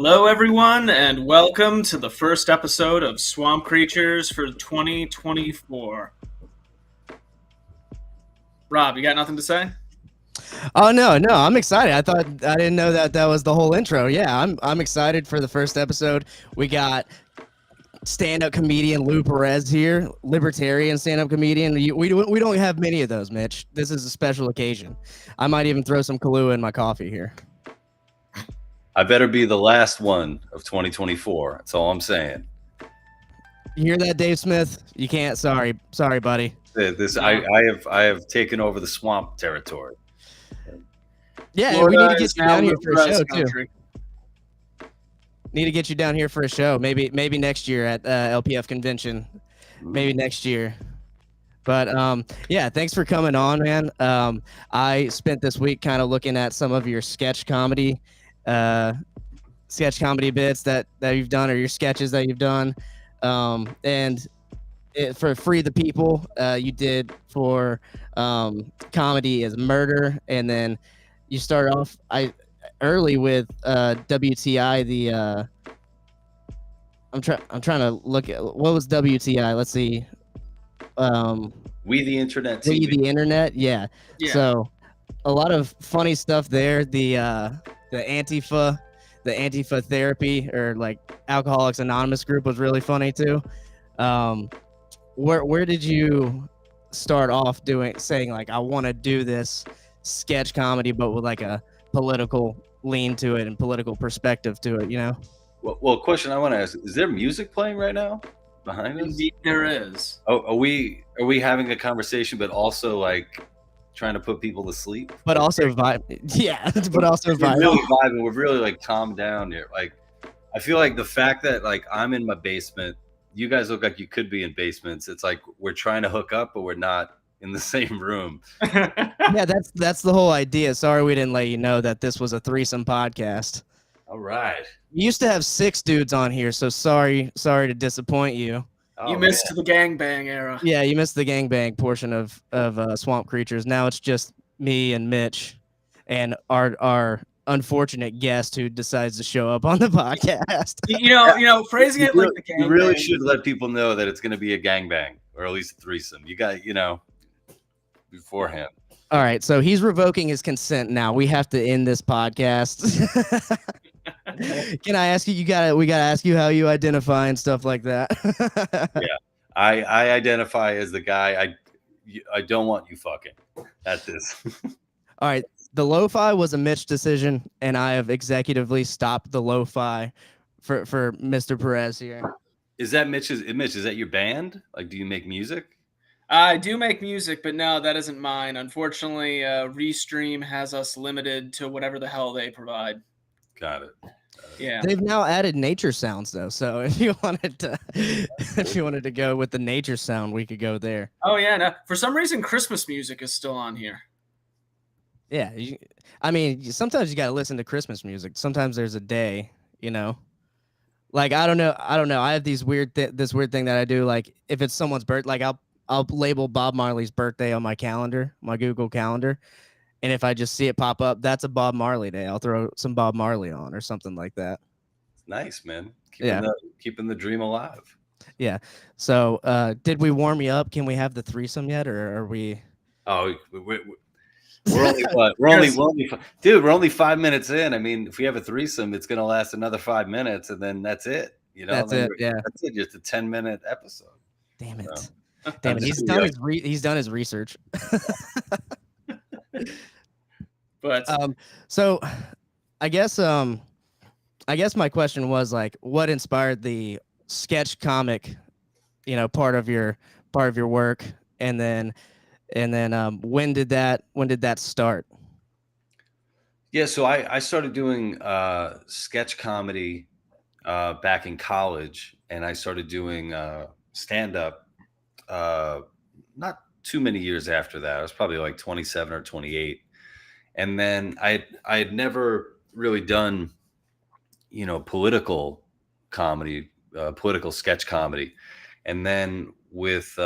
Hello, everyone, and welcome to the first episode of Swamp Creatures for 2024. Rob, you got nothing to say? Oh no, I'm excited. I didn't know that was the whole intro. Yeah, I'm excited for the first episode. We got stand-up comedian Lou Perez here, libertarian stand-up comedian. We don't have many of those, Mitch. This is a special occasion. I might even throw some Kahlua in my coffee here. I better be the last one of 2024. That's all I'm saying. You hear that, Dave Smith? You can't. Sorry, buddy. I have taken over the swamp territory. Yeah, Florida we need to get is you now down here for a Perez show country. too. Need to get you down here for a show. Maybe next year at LPF convention. Maybe next year. But yeah, thanks for coming on, man. I spent this week kind of looking at some of your sketch comedy bits that you've done, or your sketches that you've done. And for Free the People, you did for Comedy is Murder, and then you start off early with WTI. I'm trying to look at what was WTI. Let's see. We the Internet TV. We the Internet, yeah. So a lot of funny stuff there. The Antifa therapy, or like Alcoholics Anonymous group, was really funny too. Where did you start off saying like, I want to do this sketch comedy, but with like a political lean to it and political perspective to it, you know? Well, question I want to ask: is there music playing right now behind us? Indeed, there is. Oh, are we having a conversation, but also like trying to put people to sleep? But also vibe, yeah. But also vibe. We're really vibing. We're really like calmed down here. Like, I feel like the fact that like I'm in my basement, you guys look like you could be in basements. It's like we're trying to hook up, but we're not in the same room. Yeah, that's the whole idea. Sorry we didn't let you know that this was a threesome podcast. All right. We used to have 6 dudes on here, so sorry to disappoint you. You missed the gangbang era. Yeah, you missed the gangbang portion of Swamp Creatures. Now it's just me and Mitch and our unfortunate guest who decides to show up on the podcast. You know, phrasing it like the gangbang. You really should let people know that it's going to be a gangbang, or at least a threesome. You got, beforehand. All right, so he's revoking his consent now. We have to end this podcast. Can I ask you? We gotta ask you how you identify and stuff like that. Yeah, I identify as the guy I don't want you fucking at this. All right, the lo-fi was a Mitch decision, and I have executively stopped the lo-fi for Mr. Perez here. Is that Mitch? Is that your band? Like, do you make music? I do make music, but no, that isn't mine. Unfortunately, Restream has us limited to whatever the hell they provide. Got it. Yeah. They've now added nature sounds though, so if you wanted to go with the nature sound, we could go there. Oh yeah, no. For some reason, Christmas music is still on here. Yeah, I mean, sometimes you gotta listen to Christmas music. Sometimes there's a day, you know. Like I don't know. I have this weird thing that I do. Like if it's someone's birthday, like I'll label Bob Marley's birthday on my calendar, my Google Calendar. And if I just see it pop up, that's a Bob Marley day. I'll throw some Bob Marley on or something like that. Nice, man. Keeping the dream alive. Yeah. So did we warm you up? Can we have the threesome yet, or are we? Oh, we're only what? We're only 5 minutes in. I mean, if we have a threesome, it's gonna last another 5 minutes, and then that's it. You know, that's it. Yeah, that's it. Just a 10-minute episode. Damn it! So, damn it! He's done his research. But so I guess my question was like, what inspired the sketch comic, part of your work, and then when did that start? Yeah, so I started doing sketch comedy back in college, and I started doing stand-up not too many years after that. I was probably like 27 or 28. And then I had never really done, political comedy, political sketch comedy. And then with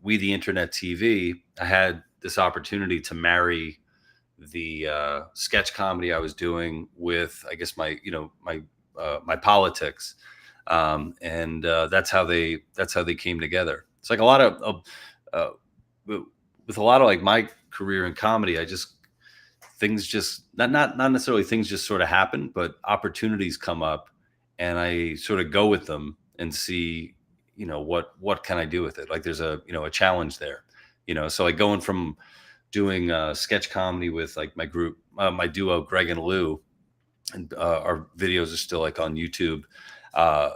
We the Internet TV, I had this opportunity to marry the sketch comedy I was doing with, I guess, my my politics, and that's how they came together. It's like a lot of uh, with a lot of like my career in comedy, I just things just not necessarily things just sort of happen, but opportunities come up, and I sort of go with them and see, what can I do with it. Like there's a challenge there, So like going from doing sketch comedy with like my group, my duo Greg and Lou, and our videos are still like on YouTube. Uh,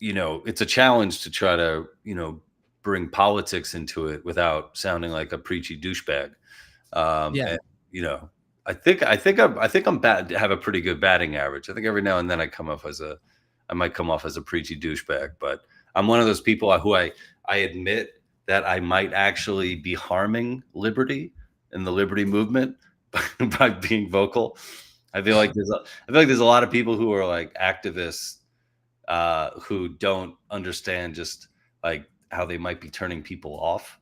it's a challenge to try to bring politics into it without sounding like a preachy douchebag. Yeah. And you know, I think I'm bad have a pretty good batting average. I think every now and then I might come off as a preachy douchebag, but I'm one of those people who I admit that I might actually be harming liberty and the liberty movement by being vocal. I feel like there's a lot of people who are like activists who don't understand just like how they might be turning people off.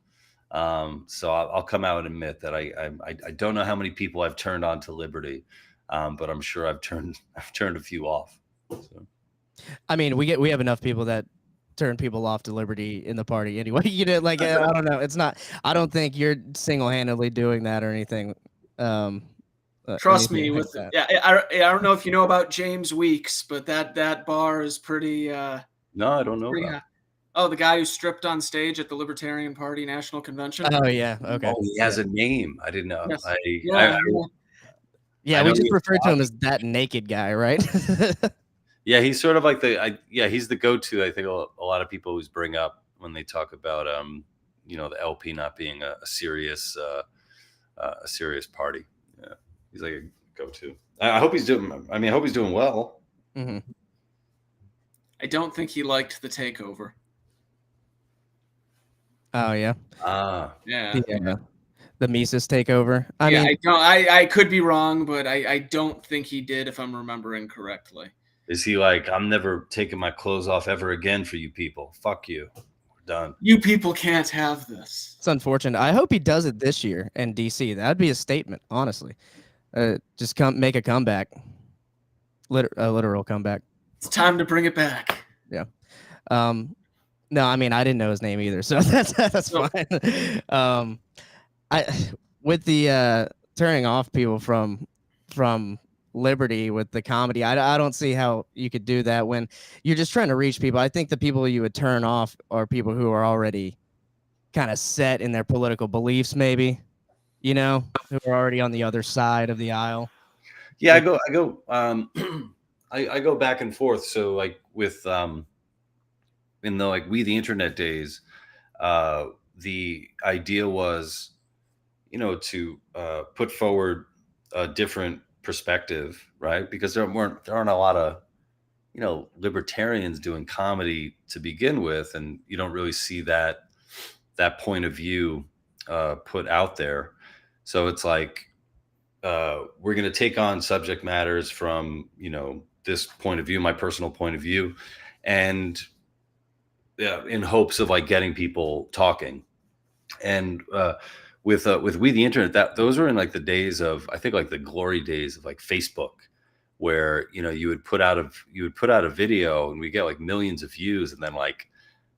So I'll come out and admit that I don't know how many people I've turned on to liberty, but I'm sure I've turned a few off. So. I mean, we have enough people that turn people off to liberty in the party anyway. Like I don't know. It's not. I don't think you're single handedly doing that or anything. Trust Anything me, like with that. yeah, I don't know if you know about James Weeks, but that bar is pretty No, I don't know pretty about. high. Oh, the guy who stripped on stage at the Libertarian Party National Convention. Oh yeah. Okay. Oh, he has a name. I didn't know. Yes. I Yeah. Yeah, I we know just he was refer to him as blogging. that naked guy, right? Yeah, he's sort of like he's the go-to. I think a lot of people always bring up when they talk about the LP not being a serious party. Yeah, he's like a go-to. I hope he's doing. I mean, I hope he's doing well. Hmm. I don't think he liked the takeover. Oh yeah. Yeah. The Mises takeover. I Yeah, mean, I don't. I could be wrong, but I don't think he did, if I'm remembering correctly. Is he like, I'm never taking my clothes off ever again for you people? Fuck you. We're done. You people can't have this. it's unfortunate. I hope he does it this year in DC. That'd be a statement, honestly. Just make a comeback. A literal comeback. It's time to bring it back. Yeah. No, I mean I didn't know his name either, so that's No. fine. I with the turning off people from liberty with the comedy, I don't see how you could do that when you're just trying to reach people. I think the people you would turn off are people who are already kind of set in their political beliefs, maybe, who are already on the other side of the aisle. Yeah, I go back and forth. So like with in the like we the internet days, the idea was, to put forward a different perspective, right? Because there aren't a lot of libertarians doing comedy to begin with, and you don't really see that point of view put out there. So it's like we're going to take on subject matters from this point of view, my personal point of view, and yeah, in hopes of like getting people talking. And with we the internet, that those were in like the days of, I think, like the glory days of like Facebook, where you would put out a video and we get like millions of views, and then like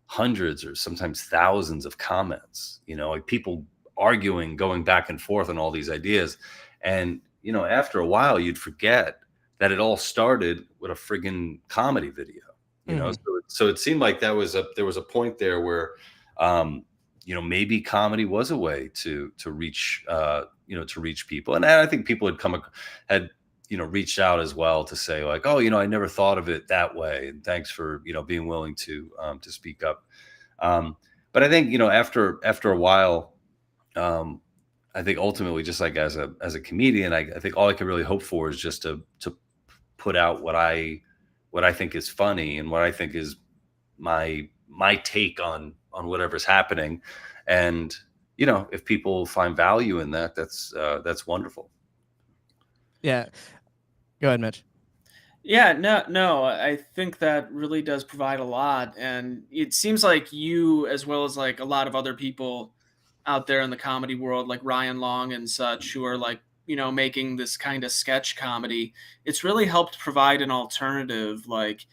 hundreds or sometimes thousands of comments, like people arguing, going back and forth on all these ideas. And after a while you'd forget that it all started with a friggin' comedy video. Mhm. So it seemed like there was a point there where maybe comedy was a way to reach to reach people. And I think people had reached out as well to say like, oh, I never thought of it that way, and thanks for being willing to speak up. But I think after a while, I think ultimately, just like as a comedian, I think all I can really hope for is just to put out what I think is funny and what I think is my take on whatever's happening. And if people find value in that, that's wonderful. Yeah. Go ahead, Mitch. Yeah, no, I think that really does provide a lot, and it seems like you, as well as like a lot of other people out there in the comedy world, like Ryan Long and such, who are like making this kind of sketch comedy, it's really helped provide an alternative. Like,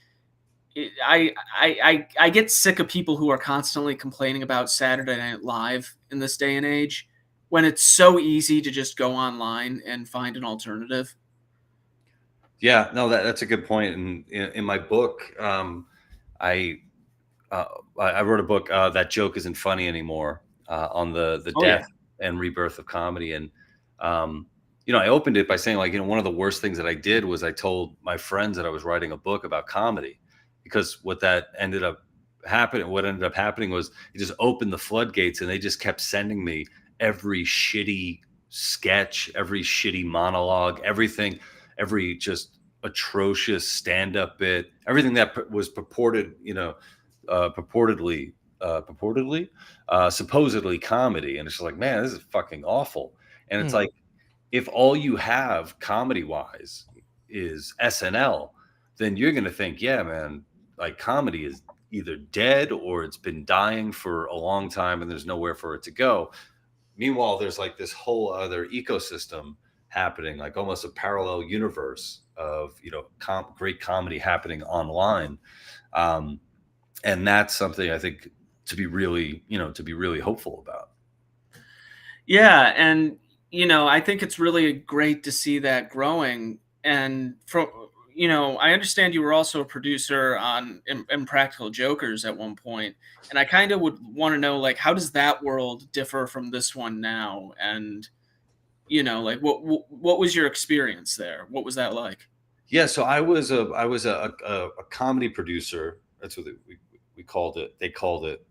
I get sick of people who are constantly complaining about Saturday Night Live in this day and age, when it's so easy to just go online and find an alternative. Yeah, no, that's a good point. And in my book, I uh, I wrote a book, that joke isn't funny anymore, on the Oh yeah. death and rebirth of comedy. And um, I opened it by saying, like, one of the worst things that I did was I told my friends that I was writing a book about comedy, because what ended up happening was it just opened the floodgates, and they just kept sending me every shitty sketch, every shitty monologue, everything, every just atrocious stand-up bit, everything that was purported, supposedly comedy. And it's just like, man, this is fucking awful. And it's Hmm. like, if all you have comedy wise is SNL, then you're going to think, yeah, man, like comedy is either dead or it's been dying for a long time and there's nowhere for it to go. Meanwhile, there's like this whole other ecosystem happening, like almost a parallel universe of, great comedy happening online. Um, and that's something I think to be really hopeful about. Yeah, and I think it's really great to see that growing. And from I understand you were also a producer on Impractical Jokers at one point, and I kind of would want to know, like, how does that world differ from this one now? And like, what was your experience there? What was that like? Yeah, so I was a comedy producer. That's what we called it. They called it,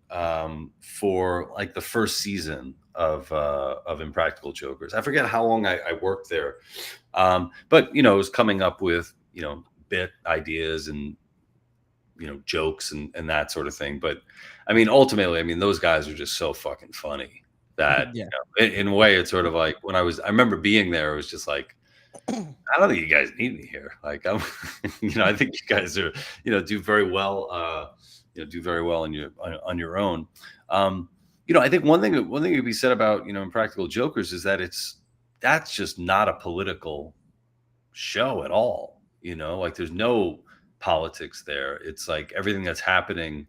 for like the first season of Impractical Jokers. I forget how long I worked there, but it was coming up with bit ideas and jokes and that sort of thing. But I mean, ultimately, I mean, those guys are just so fucking funny that, Yeah. in a way, it's sort of like I remember being there. It was just like, I don't think you guys need me here. Like, I'm, I think you guys are, do very well, do very well on your own. I think one thing to be said about, Impractical Jokers is that that's just not a political show at all. Like, there's no politics there. It's like everything that's happening.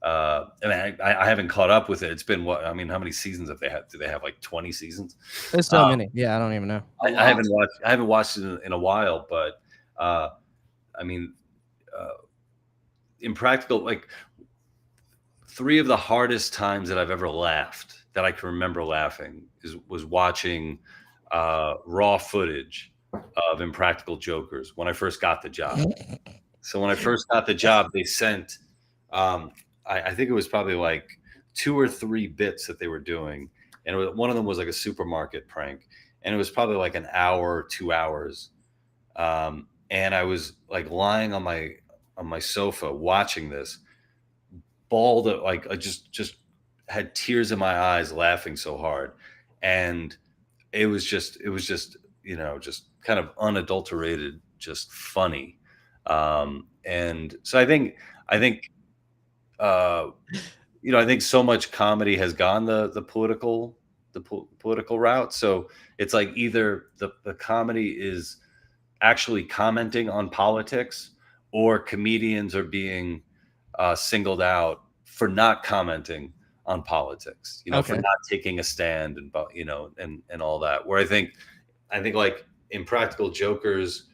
I mean, I haven't caught up with it. It's been what? I mean, how many seasons have they had? Do they have like 20 seasons? There's so many. Yeah, I don't even know. A I lot. haven't watched it in a while, but uh, I mean, uh, Impractical, like, three of the hardest times that I've ever laughed, that I can remember laughing, was watching raw footage of Impractical Jokers when I first got the job. So when I first got the job, they sent, I think it was probably like 2 or 3 bits that they were doing, and one of them was like a supermarket prank, and it was probably like an hour, 2 hours, and I was like lying on my sofa watching this, bawled, like, I just had tears in my eyes laughing so hard, and it was just just kind of unadulterated, just funny. And so uh I think so much comedy has gone the political route. So it's like either the comedy is actually commenting on politics, or comedians are being singled out for not commenting on politics, for Okay. not taking a stand, and all that. Where I think like Impractical Jokers,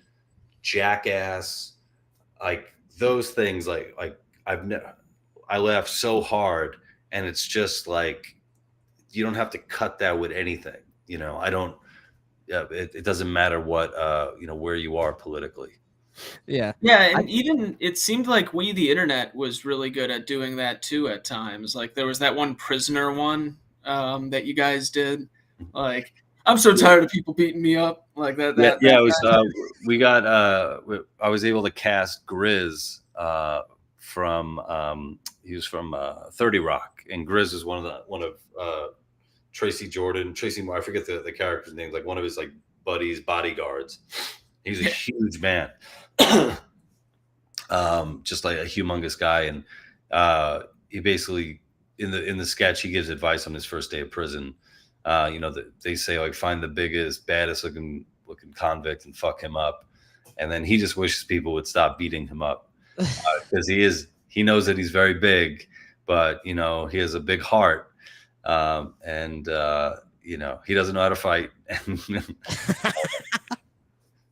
Jackass, like those things, like I laugh so hard, and it's just like, you don't have to cut that with anything. I don't. Yeah, it doesn't matter what, where you are politically. Yeah. Yeah, I and even it seemed like We the Internet was really good at doing that too at times. Like, there was that one prisoner one, that you guys did. Like, I'm so tired of people beating me up. Like that Yeah, that yeah. that It was. I was able to cast Grizz, from. He was from 30 Rock, and Grizz is one of Tracy Jordan, Tracy Moore. I forget the character's name. Like, one of his, like, buddies, bodyguards. He's a huge man, just like a humongous guy, and he basically, in the sketch, he gives advice on his first day of prison. They say like find the biggest, baddest looking convict and fuck him up, and then he just wishes people would stop beating him up because he knows that he's very big, but he has a big heart, and he doesn't know how to fight.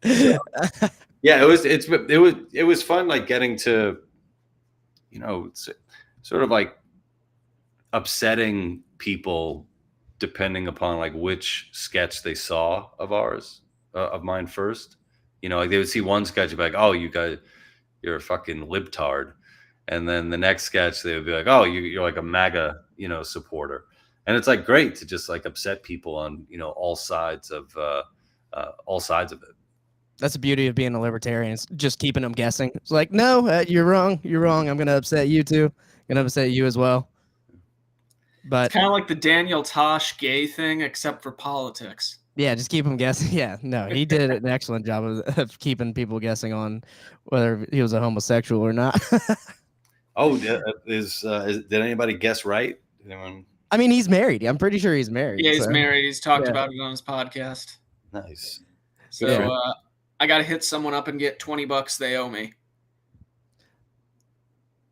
So, yeah, it was fun, like getting to sort of like upsetting people depending upon like which sketch they saw of ours, of mine first. Like they would see one sketch and be like, oh, you're a fucking libtard, and then the next sketch they would be like, oh, you're like a MAGA supporter. And it's like great to just like upset people on all sides of it. That's the beauty of being a libertarian. It's just keeping them guessing. It's like, no, you're wrong. You're wrong. I'm gonna upset you too. I'm gonna upset you as well. But it's kind of like the Daniel Tosh gay thing, except for politics. yeah, just keep them guessing. Yeah, no, he did an excellent job of keeping people guessing on whether he was a homosexual or not. Oh, did anybody guess right? Anyone? I mean, he's married. I'm pretty sure he's married. Yeah, he's married. He's talked Yeah. about it on his podcast. Nice. So I got to hit someone up and get $20 they owe me.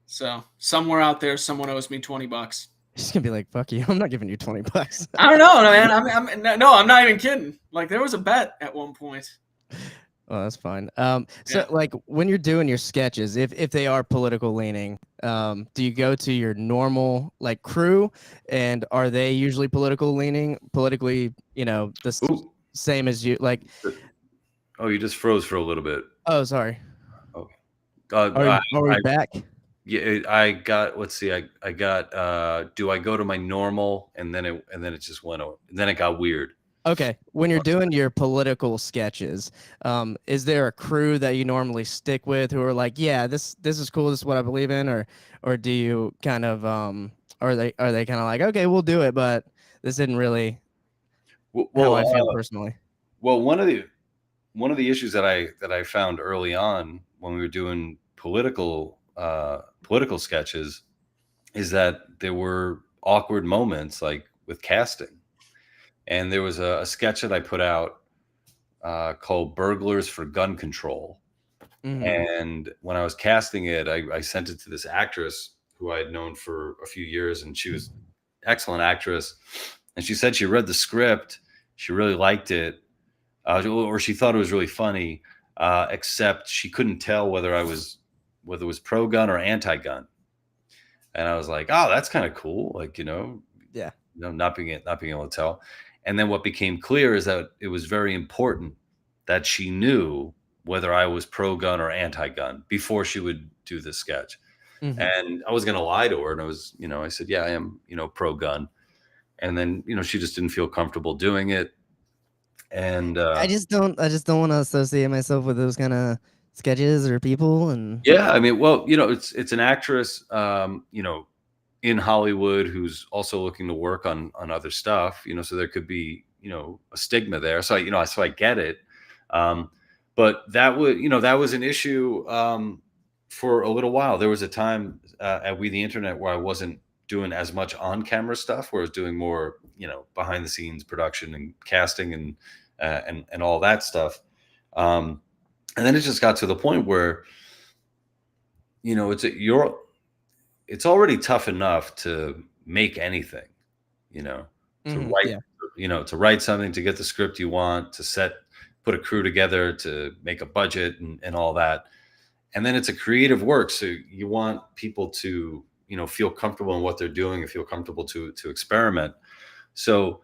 So somewhere out there, someone owes me $20. He's gonna be like, "Fuck you! I'm not giving you $20." I don't know, man. I'm not even kidding. Like there was a bet at one point. Oh, that's fine. So like when you're doing your sketches, if they are political leaning, do you go to your normal like crew, and are they usually politically, the same as you? Like, oh, you just froze for a little bit. Oh, sorry. Okay. Are we back? Yeah, I got. Let's see. I got. Do I go to my normal, and then it just went. And then it got weird. Okay, when you're doing your political sketches, is there a crew that you normally stick with who are like, yeah, this is cool, this is what I believe in, or do you kind of are they kind of like, okay, we'll do it, but this didn't really how I feel personally. Well, one of the issues that I found early on when we were doing political sketches is that there were awkward moments like with casting. And there was a sketch that I put out called Burglars for Gun Control. Mm-hmm. And when I was casting it, I sent it to this actress who I had known for a few years, and she was an excellent actress. And she said she read the script, she really liked it, or she thought it was really funny, except she couldn't tell whether it was pro-gun or anti-gun. And I was like, oh, that's kind of cool. Like, yeah, not being able to tell. And then what became clear is that it was very important that she knew whether I was pro-gun or anti-gun before she would do this sketch. Mm-hmm. And I was going to lie to her. And I said, yeah, I am, pro-gun. And then, she just didn't feel comfortable doing it. And I just don't want to associate myself with those kind of sketches or people. And yeah, I mean, well, it's an actress, in Hollywood who's also looking to work on other stuff, so there could be, a stigma there. So, I get it. But that was an issue for a little while. There was a time at We the Internet where I wasn't doing as much on camera stuff, where I was doing more, behind the scenes production and casting and all that stuff. And then it just got to the point where, it's already tough enough to make anything, to write, to write something, to get the script you want, to put a crew together, to make a budget and all that. And then it's a creative work. So you want people to, feel comfortable in what they're doing and feel comfortable to experiment. So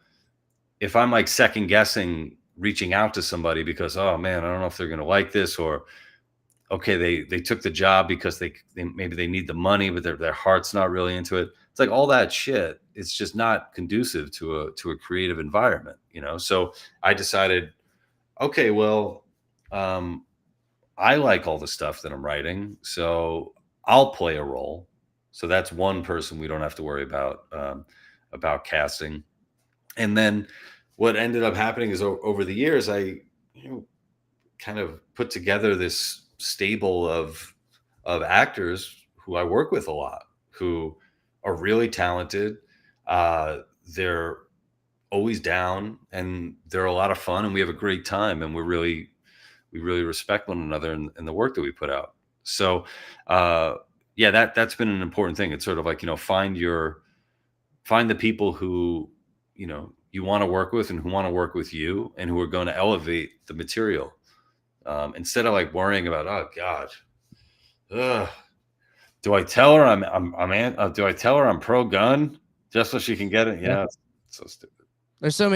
if I'm like second guessing, reaching out to somebody because, oh man, I don't know if they're going to like this, or, okay, they took the job because they maybe they need the money, but their heart's not really into it. It's like all that shit. It's just not conducive to a creative environment, So I decided, okay, well, I like all the stuff that I'm writing, so I'll play a role. So that's one person we don't have to worry about casting. And then what ended up happening is over the years, I kind of put together this stable of actors who I work with a lot, who are really talented. They're always down, and they're a lot of fun, and we have a great time, and we really respect one another in the work that we put out. So, uh, yeah, that's been an important thing. It's sort of like, find the people who, you want to work with and who want to work with you and who are going to elevate the material, instead of like worrying about, oh God, ugh, do I tell her do I tell her I'm pro gun just so she can get it? Yeah. It's so stupid. There's so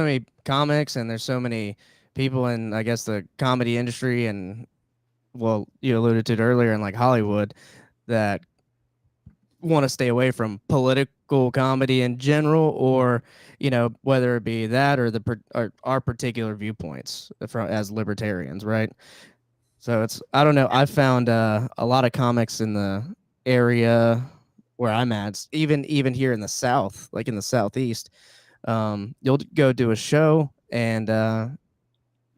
many comics and there's so many people in, I guess, the comedy industry and, well, you alluded to it earlier, in like Hollywood, that want to stay away from political comedy in general, or whether it be that or or our particular viewpoints from as libertarians, right? So it's, I don't know, I found a lot of comics in the area where I'm at, even here in the South, like in the Southeast. You'll go do a show, and one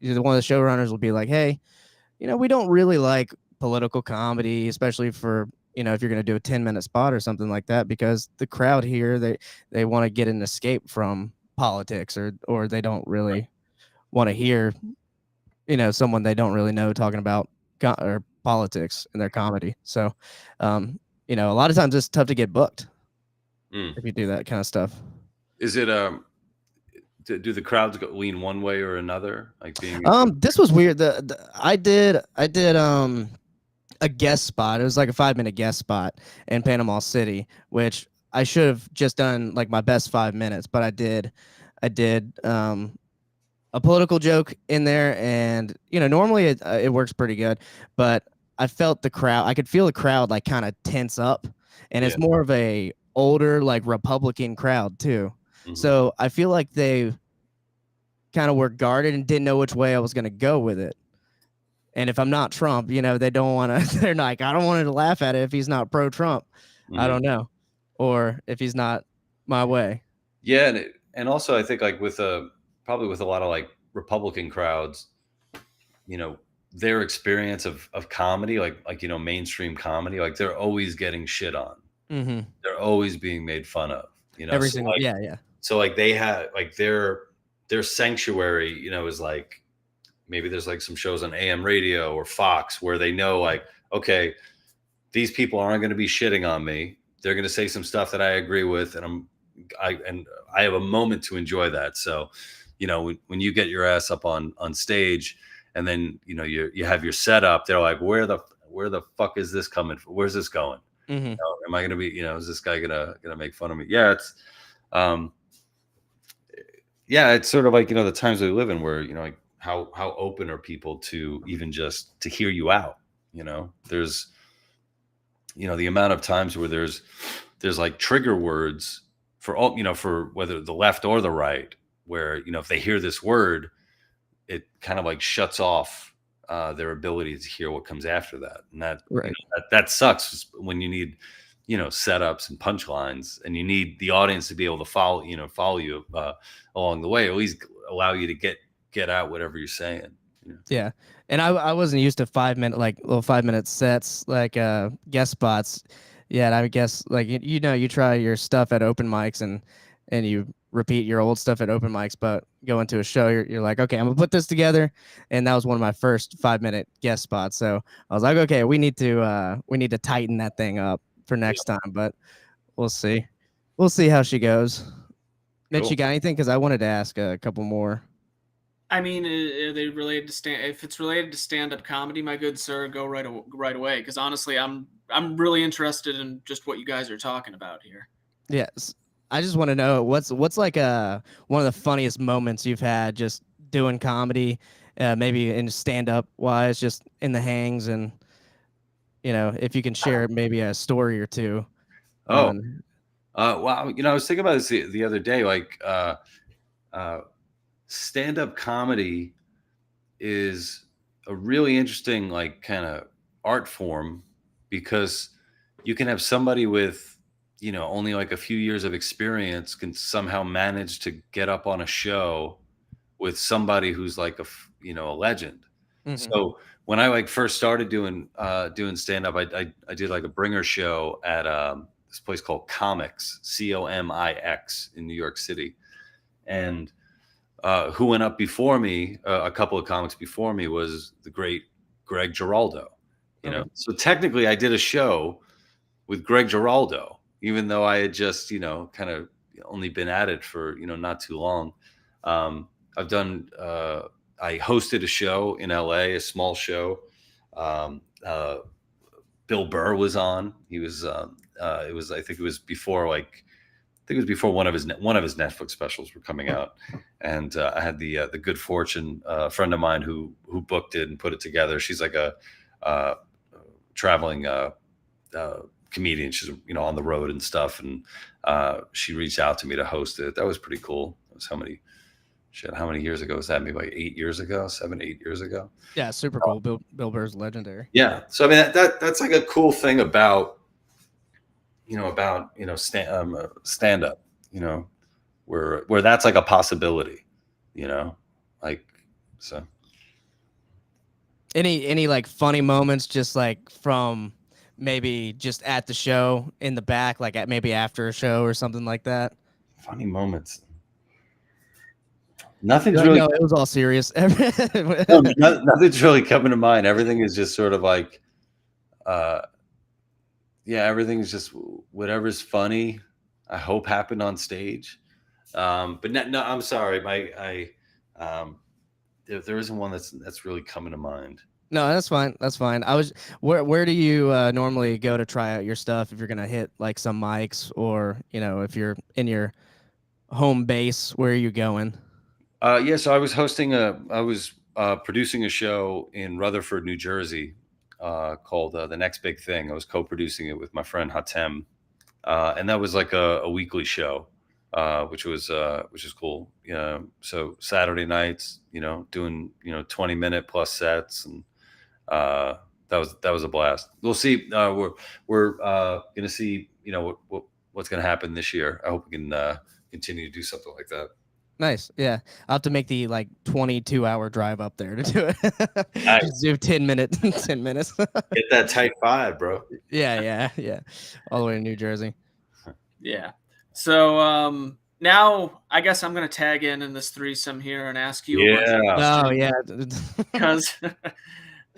of the showrunners will be like, "Hey, we don't really like political comedy, especially for, if you're going to do a 10-minute spot or something like that, because the crowd here, they want to get an escape from politics, or they don't really want to hear, someone they don't really know talking about or politics in their comedy." So, a lot of times it's tough to get booked Mm. if you do that kind of stuff. Is it do the crowds lean one way or another? Like being This was weird. I did a guest spot. It was like a 5-minute guest spot in Panama City, which I should have just done like my best 5 minutes, but I did a political joke in there, and normally it works pretty good, but I felt the crowd. I could feel the crowd like kind of tense up, and Yeah. it's more of a older, like, Republican crowd too. Mhm. So I feel like they kind of were guarded and didn't know which way I was going to go with it. And if I'm not Trump, they don't want to, they're like, I don't want to laugh at it if he's not pro Trump. I Mhm. don't know. Or if he's not my way. Yeah, and also I think like with probably with a lot of like Republican crowds, their experience of comedy, like mainstream comedy, like they're always getting shit on. Mm-hmm. They're always being made fun of. Every So single, like, yeah, yeah. they have like their sanctuary, is like, maybe there's like some shows on AM radio or Fox where they know, like, okay, these people aren't going to be shitting on me. They're going to say some stuff that I agree with, and I have a moment to enjoy that. So, when you get your ass up on stage, and then you have your setup, they're like, where the fuck is this coming from? Where's this going? Mm-hmm. Am I going to be, is this guy gonna make fun of me? Yeah, um, it's sort of like, the times we live in where, like how open are people to even just to hear you out? There's, the amount of times where there's like trigger words for all, for whether the left or the right, where, if they hear this word, it kind of like shuts off their ability to hear what comes after that. And Right. that sucks when you need, setups and punchlines, and you need the audience to be able to follow you along the way, at least allow you to get out whatever you're saying. Yeah. And I wasn't used to 5-minute, like little 5-minute sets, like guest spots. Yeah. And I would guess, like, you try your stuff at open mics, and you repeat your old stuff at open mics, but go into a show, you're like, okay, I'm gonna put this together. And that was one of my first 5-minute guest spots. So I was like, okay, we need to tighten that thing up for next time, but we'll see. We'll see how she goes. Mitch, Cool. you got anything? Because I wanted to ask a couple more. I mean, are they related to stand? If it's related to stand-up comedy, my good sir, go right away. Because honestly, I'm really interested in just what you guys are talking about here. Yes. I just want to know what's like one of the funniest moments you've had just doing comedy, maybe in stand-up wise, just in the hangs, and if you can share maybe a story or two Oh, on. wow. I was thinking about this the other day. Like, stand-up comedy is a really interesting, like, kind of art form, because you can have somebody with, only like a few years of experience can somehow manage to get up on a show with somebody who's like a legend. Mhm. So when I like first started doing stand up, I did like a bringer show at this place called Comics, Comix, in New York City. And who went up before me, a couple of comics before me, was the great Greg Giraldo. You know, Okay. so technically I did a show with Greg Giraldo, even though I had just, kind of only been at it for, not too long. I've done, I hosted a show in LA, a small show. Um, Bill Burr was on. It was, I think it was before, one of his Netflix specials were coming out, and I had the good fortune, a friend of mine who booked it and put it together. She's like a uh, traveling comedian. She's on the road and stuff, and she reached out to me to host it. That was pretty cool. It was how many years ago was that? Maybe like 8 years ago, 7, 8 years ago. Yeah, super cool. Bill Burr's legendary. Yeah. So I mean that's like a cool thing about stand up, where that's like a possibility, like so. Any like funny moments just like from maybe just at the show in the back, like maybe after a show or something like that? Funny moments. Nothing's Like, really no, it was all serious. nothing's really coming to mind. Everything is just sort of like yeah, everything's just whatever's funny, I hope happened on stage. But no, I'm sorry, there isn't one that's really coming to mind. No, that's fine. That's fine. Where do you normally go to try out your stuff if you're gonna hit like some mics, or if you're in your home base, where are you going? Yeah, so I was producing a show in Rutherford, New Jersey, called The Next Big Thing. I was co-producing it with my friend Hatem, and that was like a weekly show, which is cool. So Saturday nights, doing 20-minute plus sets, and that was a blast. We'll see. We're gonna see what's gonna happen this year. I hope we can continue to do something like that. Nice. Yeah. I'll have to make the like 22-hour drive up there to do it. Nice. Just do 10 minutes. 10 minutes. Get that tight 5, bro. Yeah. All the way to New Jersey. Yeah. So now I guess I'm gonna tag in this threesome here and ask you a bunch of Oh yeah. because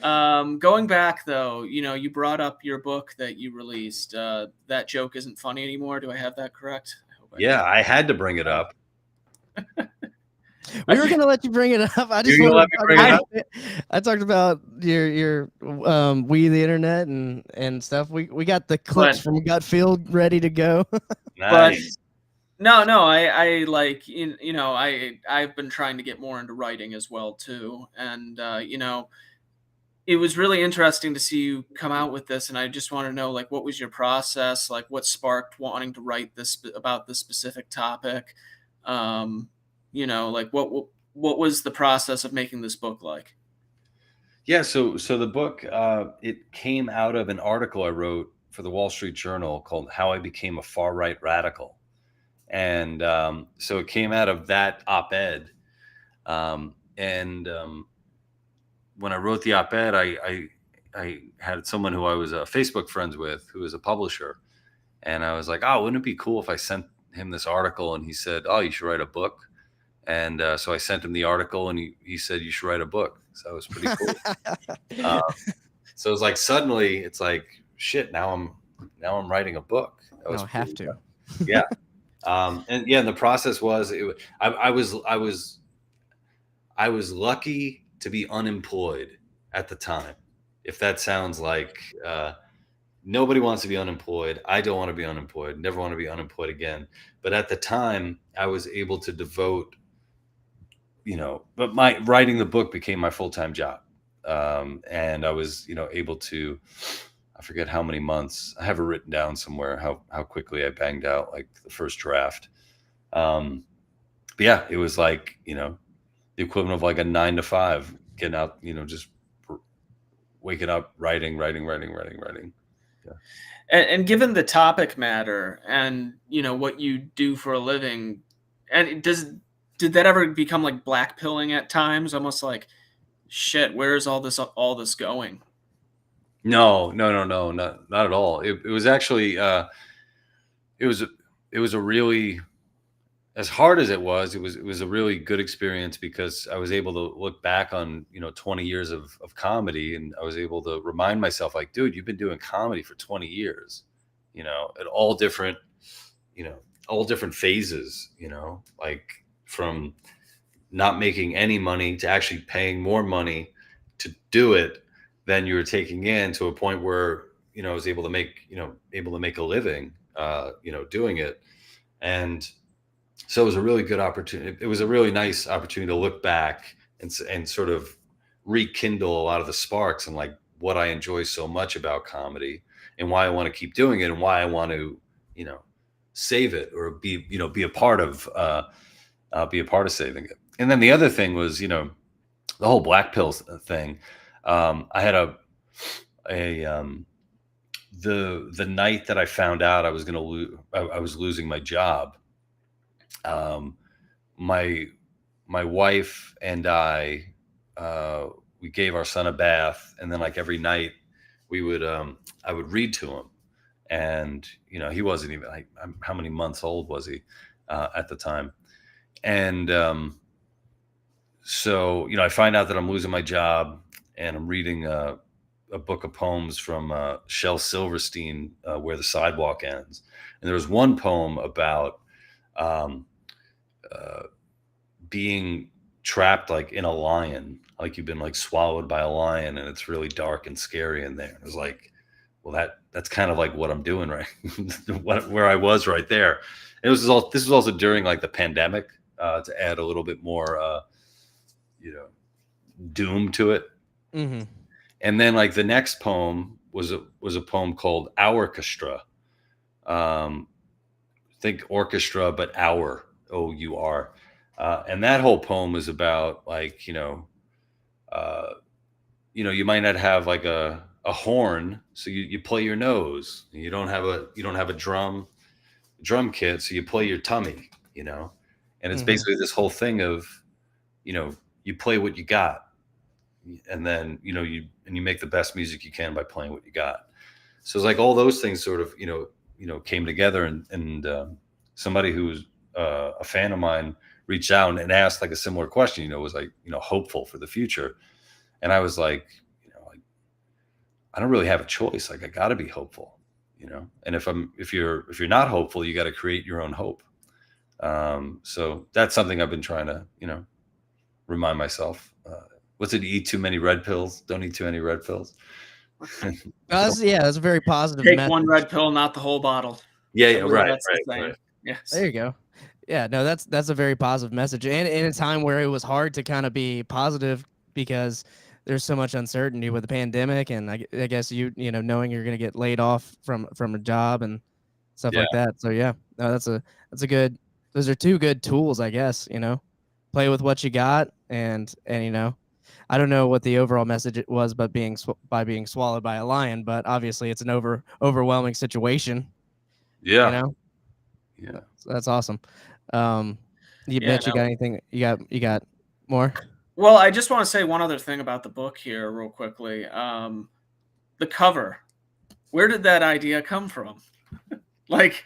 going back though, you brought up your book that you released. That joke isn't funny anymore. Do I have that correct? I hope Yeah, I had to bring it up. We were gonna let you bring it up. I just You're gonna let me bring it up? I talked about your we the internet and stuff. We got the clips from Gutfield ready to go. Nice. But no, I like I've been trying to get more into writing as well too, and it was really interesting to see you come out with this, and I just want to know, like, what was your process? Like, what sparked wanting to write this about this specific topic? Like what was the process of making this book like? Yeah, so the book, it came out of an article I wrote for the Wall Street Journal called "How I Became a Far Right Radical," and so it came out of that op-ed. And when I wrote the op-ed, I had someone who I was Facebook friends with, who was a publisher, and I was like, "Oh, wouldn't it be cool if I sent him this article?" And he said, "Oh, you should write a book." And so I sent him the article, and he said, "You should write a book." So that was pretty cool. So it was like suddenly it's like, shit. Now I'm writing a book. That was have to. Yeah. And yeah, and the process was I was lucky to be unemployed at the time. If that sounds like nobody wants to be unemployed. I don't want to be unemployed. Never want to be unemployed again. But at the time, I was able to devote, but my writing the book became my full-time job. And I was, able to, I forget how many months. I have it written down somewhere how quickly I banged out like the first draft. But yeah, it was like, the equivalent of like a 9 to 5, getting out, just waking up, writing. Yeah. And given the topic matter and what you do for a living, and did that ever become like black pilling at times, almost like, shit, where's all this going? No, not at all. It was actually it was a really as hard as it was a really good experience because I was able to look back on 20 years of comedy, and I was able to remind myself like, dude, you've been doing comedy for 20 years, at you know all different phases, like from not making any money to actually paying more money to do it than you were taking in, to a point where I was able to make a living doing it. And so it was a really good opportunity. It was a really nice opportunity to look back and sort of rekindle a lot of the sparks and like what I enjoy so much about comedy and why I want to keep doing it and why I want to, you know, save it or be a part of saving it. And then the other thing was, the whole black pills thing. I had a the night that I found out I was going to I was losing my job. Um, my my wife and we gave our son a bath, and then like every night we would I would read to him, and he wasn't even like, how many months old was he at the time? And so I find out that I'm losing my job, and I'm reading a book of poems from Shel Silverstein, Where the Sidewalk Ends. And there was one poem about um, uh, being trapped like in a lion, like you've been like swallowed by a lion, and it's really dark and scary in there. It was like, well, that's kind of like what I'm doing right, where I was right there. And this was also during like the pandemic, to add a little bit more, doom to it. Mm-hmm. And then like the next poem was a poem called Orchestra. Um, think orchestra, but Our. And that whole poem is about like, uh, you might not have like a horn, so you play your nose. You don't have a drum kit, so you play your tummy, And it's Mm-hmm. basically this whole thing of, you know, you play what you got, and then you make the best music you can by playing what you got. So it's like all those things sort of came together, and somebody who's a fan of mine reached out and asked like a similar question. Was like hopeful for the future, and I was like, like I don't really have a choice. Like I got to be hopeful, And if you're not hopeful, you got to create your own hope. So that's something I've been trying to remind myself. What's it? Eat too many red pills. Don't eat too many red pills. That's a very positive Take one message. red pill, not the whole bottle. Yeah, I yeah, believe right, that's the right, saying. right. Yes. There you go. Yeah, no, that's a very positive message, and in a time where it was hard to kind of be positive because there's so much uncertainty with the pandemic, and I guess knowing you're gonna get laid off from a job and stuff Yeah, like that. So yeah, no, that's a good. Those are two good tools, I guess. Play with what you got, and I don't know what the overall message it was, but by being swallowed by a lion, but obviously it's an overwhelming situation. You yeah, know, yeah. so that's awesome. Um, you Yeah. Mitch, you got anything? You got more? Well, I just want to say one other thing about the book here, real quickly. The cover. Where did that idea come from? like,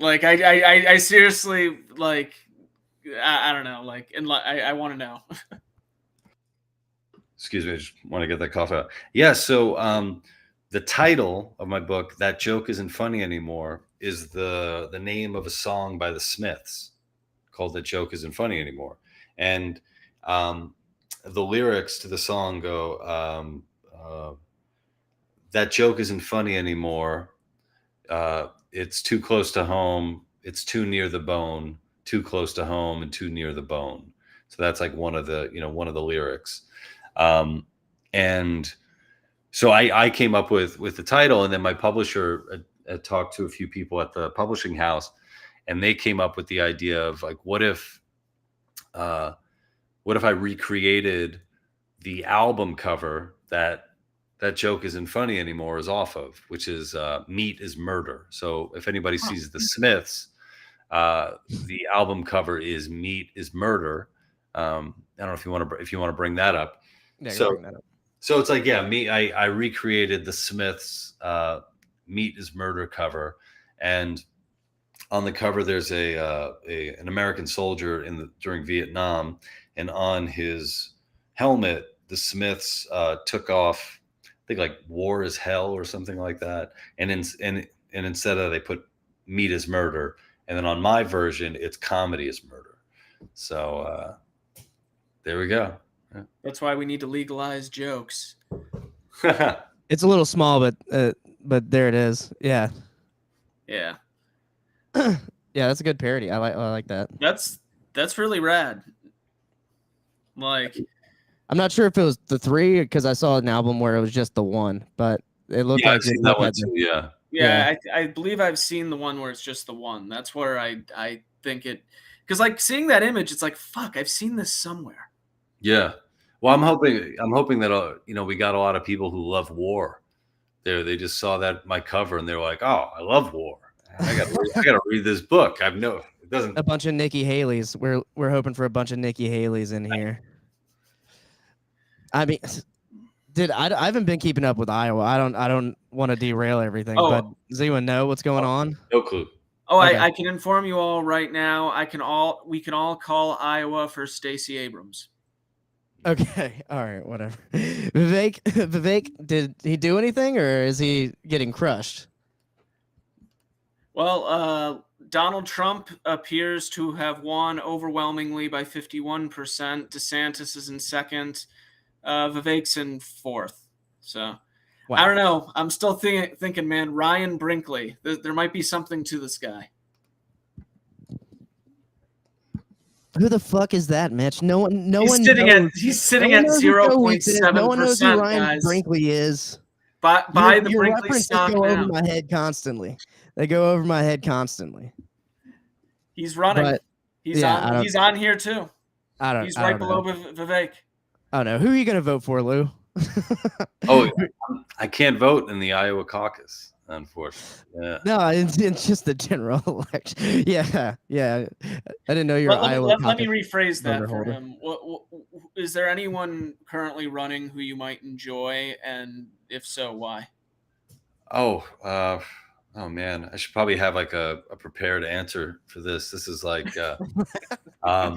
I seriously like. I don't know. Like, and I want to know. Excuse me, I just want to get that cough out. Yeah, so the title of my book, That Joke Isn't Funny Anymore, is the name of a song by the Smiths called That Joke Isn't Funny Anymore. And the lyrics to the song go, that joke isn't funny anymore. It's too close to home. It's too near the bone, too close to home and too near the bone. So that's like one of the lyrics. And so I came up with the title, and then my publisher talked to a few people at the publishing house, and they came up with the idea of like, uh, what if I recreated the album cover that joke isn't funny anymore is off of, which is Meat is Murder. So if anybody sees the Smiths, the album cover is Meat is Murder. I don't know if you want to bring that up. Yeah, go So bring that up. so it's like, yeah, I recreated the Smiths Meat is Murder cover, and on the cover there's an American soldier during Vietnam, and on his helmet the Smiths took off, I think, like "War is Hell" or something like that, and instead of they put "Meat is Murder," and then on my version it's "Comedy is Murder." So there we go. That's why we need to legalize jokes. It's a little small, but there it is. Yeah. Yeah. Yeah, that's a good parody. I like that. That's really rad. Like, I'm not sure if it was the 3 because I saw an album where it was just the 1, but it looked Yeah, like I've seen that one too. Yeah. yeah, I believe I've seen the one where it's just the one. That's where I think it, because like seeing that image, it's like, fuck, I've seen this somewhere. Yeah. Well, I'm hoping that we got a lot of people who love war. They just saw that my cover and they were like, "Oh, I love war. I gotta read this book." It doesn't. A bunch of Nikki Haley's. We're hoping for a bunch of Nikki Haley's in here. I mean, I haven't been keeping up with Iowa. I don't want to derail everything, but does anyone know what's going on? No clue. Oh, okay. I can inform you all right now. We can all call Iowa for Stacey Abrams. Okay, all right, whatever. Vivek, did he do anything, or is he getting crushed? Well, Donald Trump appears to have won overwhelmingly by 51%. DeSantis is in second. Vivek's in fourth. So, wow. I don't know. I'm still thinking, man, Ryan Brinkley. There might be something to this guy. Who the fuck is that, Mitch? No one. He's sitting at 0.7%. No one knows who Ryan guys. Brinkley is. Buy the your Brinkley stock go now. over my head constantly. They go over my head constantly. He's running. But, he's on here too. He's right below Vivek. I don't know. Who are you going to vote for, Lou? I can't vote in the Iowa caucus, unfortunately. Yeah. No, it's just the general election. Yeah. I didn't know you were Iowa. Let me rephrase that for him. Is there anyone currently running who you might enjoy, and if so, why? Oh man, I should probably have like a prepared answer for this. This is like, I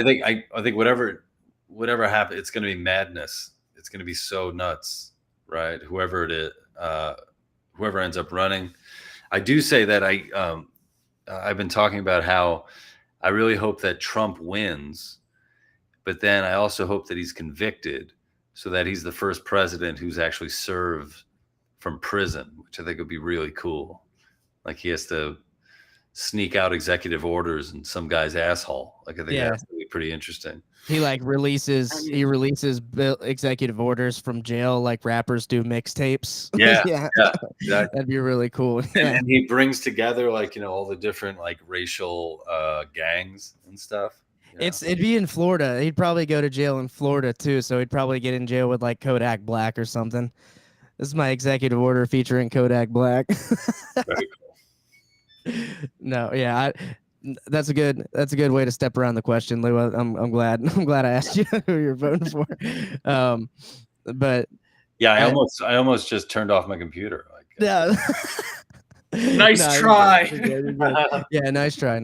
think whatever happens, it's going to be madness. It's going to be so nuts, right? Whoever it is, whoever ends up running. I do say that I've been talking about how I really hope that Trump wins, but then I also hope that he's convicted so that he's the first president who's actually served from prison, which I think would be really cool. Like he has to sneak out executive orders in some guy's asshole. Like I think that's going to be pretty interesting. He releases executive orders from jail like rappers do mixtapes. Yeah. Exactly. That'd be really cool. And he brings together all the different racial gangs and stuff. Yeah. It'd be in Florida. He'd probably go to jail in Florida too, so he'd probably get in jail with like Kodak Black or something. This is my executive order featuring Kodak Black. Very cool. No, yeah, that's a good way to step around the question, Lou. I'm glad I asked you who you're voting for. But yeah, I almost just turned off my computer. Yeah. Nice try. Yeah, nice try.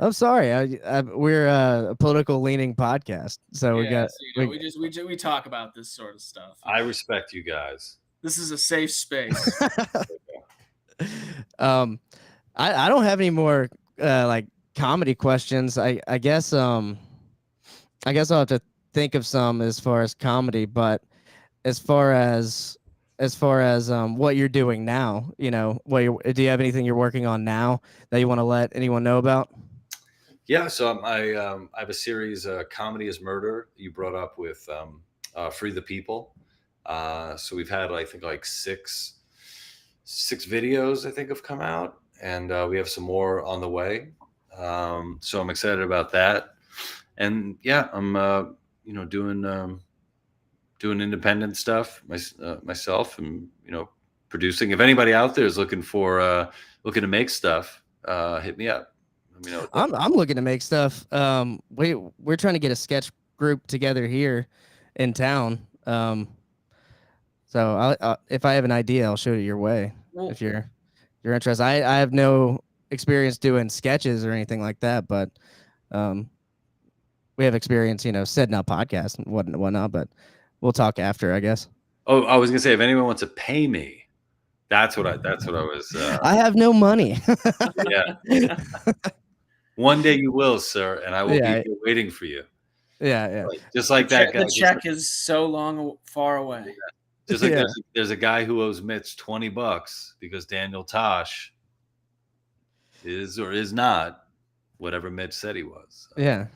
I'm sorry. We're a political leaning podcast, so we talk about this sort of stuff. I respect you guys. This is a safe space. I don't have any more comedy questions. I guess I'll have to think of some as far as comedy, but as far as what you're doing now, do you have anything you're working on now that you want to let anyone know about? Yeah, so I have a series, Comedy is Murder, you brought up with Free the People. So we've had, I think, like six videos, I think, have come out, and we have some more on the way. So I'm excited about that. And yeah, I'm doing independent stuff myself, and producing. If anybody out there is looking to make stuff, hit me up. Let me know. I'm looking to make stuff. We're trying to get a sketch group together here in town. So if I have an idea, I'll shoot it your way. Well, if you're interested. I have no experience doing sketches or anything like that, but um, we have experience, setting up podcasts and whatnot. But we'll talk after, I guess. Oh, I was gonna say, if anyone wants to pay me, that's what I was. I have no money. Yeah, one day you will, sir, and I will be Yeah, here waiting for you. yeah, Just like that guy. The check is so long far away. Just like yeah. there's a guy who owes Mitch $20 because Daniel Tosh is or is not whatever Mitch said he was. Yeah.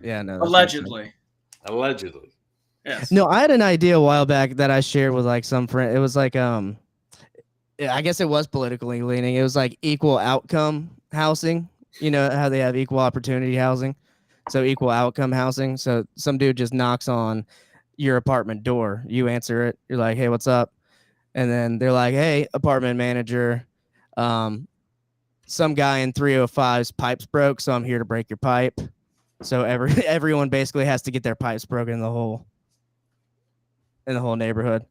Yeah, no. Allegedly. Allegedly. Yes. No, I had an idea a while back that I shared with like some friend. It was like yeah, I guess it was politically leaning. It was like equal outcome housing. You know how they have equal opportunity housing? So equal outcome housing. So some dude just knocks on your apartment door. You answer it. You're like, "Hey, what's up?" And then they're like, "Hey, apartment manager, um, some guy in 305's pipes broke, so I'm here to break your pipe." So everyone basically has to get their pipes broken in the whole neighborhood.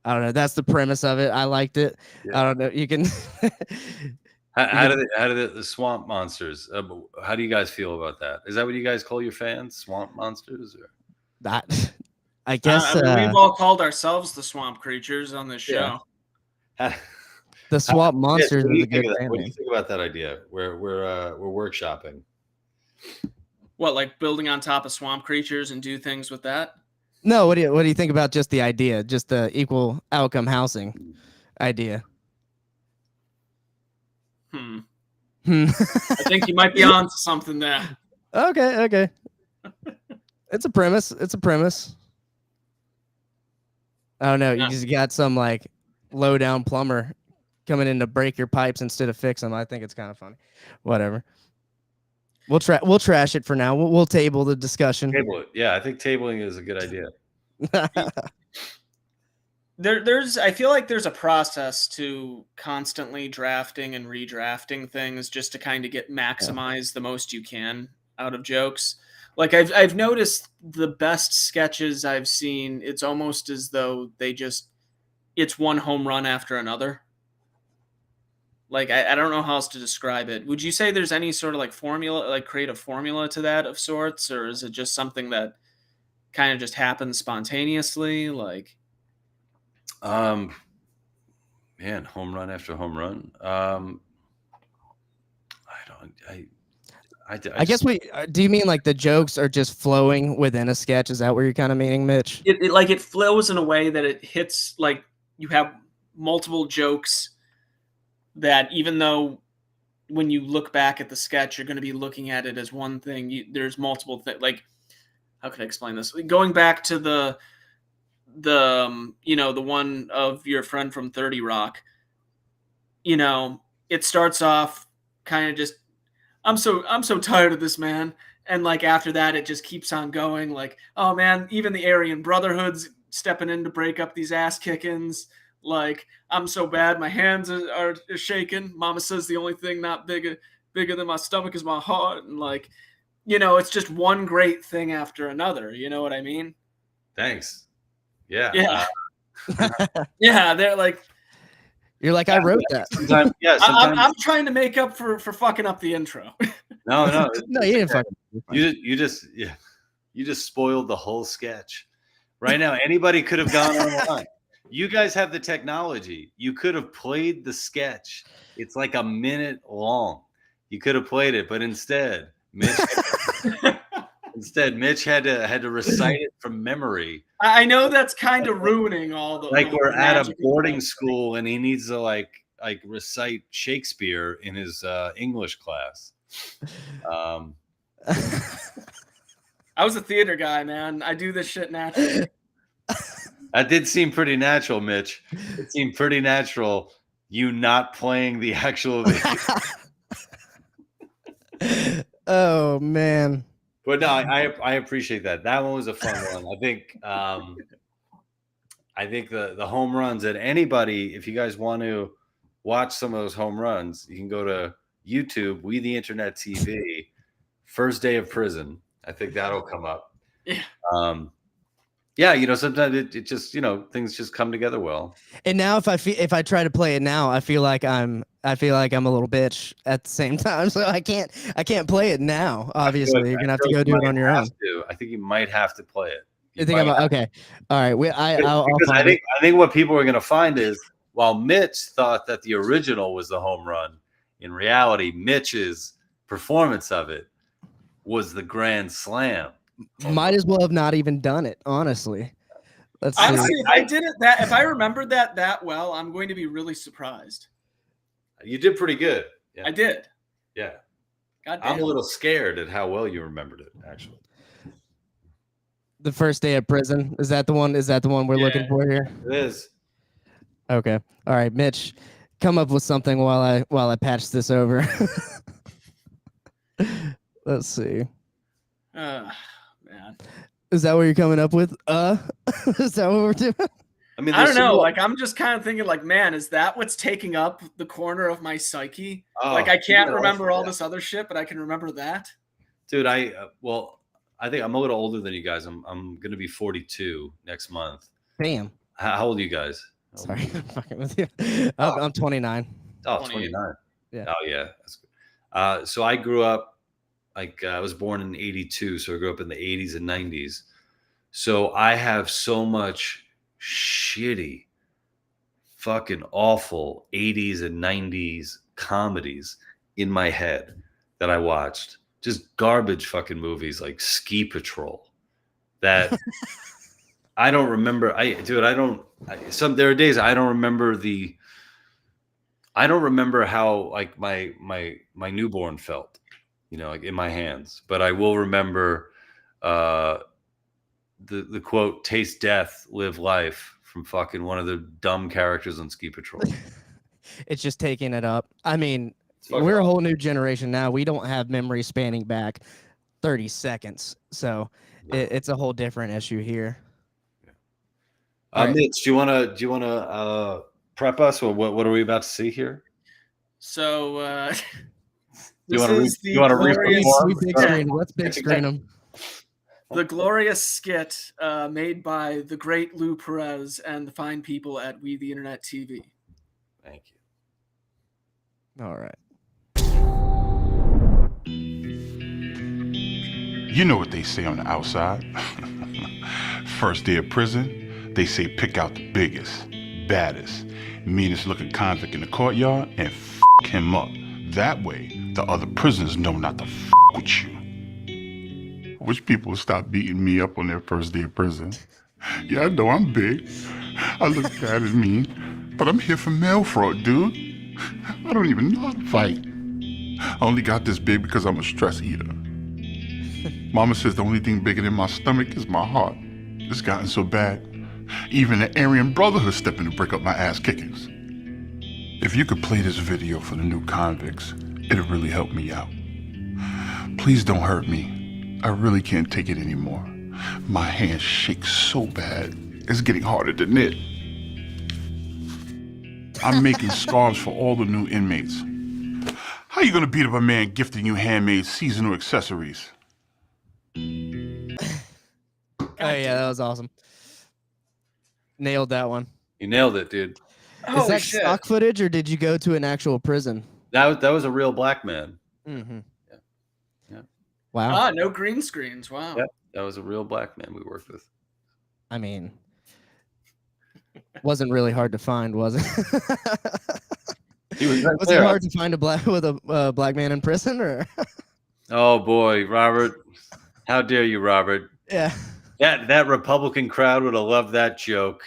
I don't know. That's the premise of it. I liked it. Yeah. I don't know. You can. How do the swamp monsters? How do you guys feel about that? Is that what you guys call your fans, swamp monsters? Or? That, I guess I mean, we've all called ourselves the swamp creatures on this show. How, the swamp monsters what do is you a good think of that? band What do you name. think about that idea? We're workshopping. What, like building on top of swamp creatures and do things with that? No, what do you think about just the idea, just the equal outcome housing idea? Hmm. Hmm. I think you might be on to something there. Okay. It's a premise. I don't know. You Yeah. just got some like low down plumber coming in to break your pipes instead of fix them. I think it's kind of funny. Whatever. We'll trash it for now. We'll table the discussion. Table it. Yeah, I think tabling is a good idea. I feel like there's a process to constantly drafting and redrafting things just to kind of maximize the most you can out of jokes. Like I've noticed the best sketches I've seen, it's almost as though it's one home run after another. Like I don't know how else to describe it. Would you say there's any sort of like formula, like creative formula to that of sorts, or is it just something that kind of just happens spontaneously? Like, Man, home run after home run. I guess do you mean like the jokes are just flowing within a sketch? Is that what you're kind of meaning, Mitch? it flows in a way that it hits, like you have multiple jokes that even though when you look back at the sketch, you're going to be looking at it as one thing. There's multiple things. Like, how can I explain this? Going back to the the one of your friend from 30 Rock, it starts off kind of just, I'm so tired of this, man. And like after that, it just keeps on going. Like, oh man, even the Aryan Brotherhood's stepping in to break up these ass kickings. Like, I'm so bad, my hands are shaking. Mama says the only thing not bigger than my stomach is my heart. And like, it's just one great thing after another. You know what I mean? Thanks. Yeah. Yeah. Yeah. They're like, you're like, I wrote that. Sometimes, I'm trying to make up for fucking up the intro. No, No, you didn't fuck. You just spoiled the whole sketch. Right now, anybody could have gone online. You guys have the technology. You could have played the sketch. It's like a minute long. You could have played it, but instead, Mitch had to recite it from memory. I know that's kind of ruining all the like we're the at a magic of boarding the school and he needs to like recite Shakespeare in his English class. I was a theater guy, man. I do this shit naturally. That did seem pretty natural, Mitch. It seemed pretty natural. You not playing the actual video. Oh man. But no, I appreciate that. That one was a fun one. I think the home runs, and anybody, if you guys want to watch some of those home runs, you can go to YouTube, We the Internet TV, First Day of Prison. I think that'll come up. Yeah. Yeah, sometimes it just, things just come together well. And now if I try to play it now, I feel like I'm a little bitch at the same time. So I can't play it now. Obviously, you're gonna have to go do it on your own. I think you might have to play it. You think about okay, all right. I'll Because find it. I think what people are going to find is while Mitch thought that the original was the home run, in reality, Mitch's performance of it was the grand slam. Might as well have not even done it, honestly. Let's see. Honestly, if I did it if I remembered that well, I'm going to be really surprised. You did pretty good. Yeah. I did. Yeah. God I'm damn. a little scared at how well you remembered it, actually. The first day of prison. Is that the one? Is that the one we're looking for here? It is. Okay. All right, Mitch, come up with something while I patch this over. Let's see. Man. Is that what you're coming up with? Is that what we're doing? I mean, I don't know. Like, I'm just kind of thinking, like, man, is that what's taking up the corner of my psyche? Like, I can't remember all this other shit, but I can remember that. Dude, I think I'm a little older than you guys. I'm going to be 42 next month. Damn. How old are you guys? Sorry, I'm fucking with you. I'm 29. Oh, 29. Yeah. Oh, yeah. That's good. So I grew up, I was born in 82, so I grew up in the 80s and 90s. So I have so much shitty, fucking awful 80s and 90s comedies in my head that I watched. Just garbage fucking movies like Ski Patrol that I don't remember. There are days I don't remember how like my newborn felt, like in my hands, but I will remember the quote, "Taste death, live life" from fucking one of the dumb characters on Ski Patrol. It's just taking it up. I mean, we're a whole new generation now. We don't have memory spanning back 30 seconds. So it's a whole different issue here. Right. Mitch, do you want to prep us, or what are we about to see here? So do you want to read? Let's big screen them. The glorious skit made by the great Lou Perez and the fine people at We the Internet TV. Thank you. All right. You know what they say on the outside. First day of prison, they say pick out the biggest, baddest, meanest looking convict in the courtyard and f*** him up. That way, the other prisoners know not to f*** with you. Wish people would stop beating me up on their first day of prison. Yeah, I know I'm big. I look bad and mean, but I'm here for mail fraud, dude. I don't even know how to fight. I only got this big because I'm a stress eater. Mama says the only thing bigger than my stomach is my heart. It's gotten so bad. Even the Aryan Brotherhood stepping to break up my ass kickings. If you could play this video for the new convicts, it'd really help me out. Please don't hurt me. I really can't take it anymore. My hands shake so bad, it's getting harder to knit. I'm making scarves for all the new inmates. How you gonna beat up a man gifting you handmade seasonal accessories? Oh yeah, that was awesome. Nailed that one. You nailed it, dude. Is that stock footage, or did you go to an actual prison? That was a real black man. Mm-hmm. Yeah. Wow. Ah, no green screens. Wow. Yeah, that was a real black man we worked with. I mean, wasn't really hard to find, was it? He was right Was there. it hard to find a black man in prison, or? Oh boy, Robert! How dare you, Robert? Yeah. That Republican crowd would have loved that joke.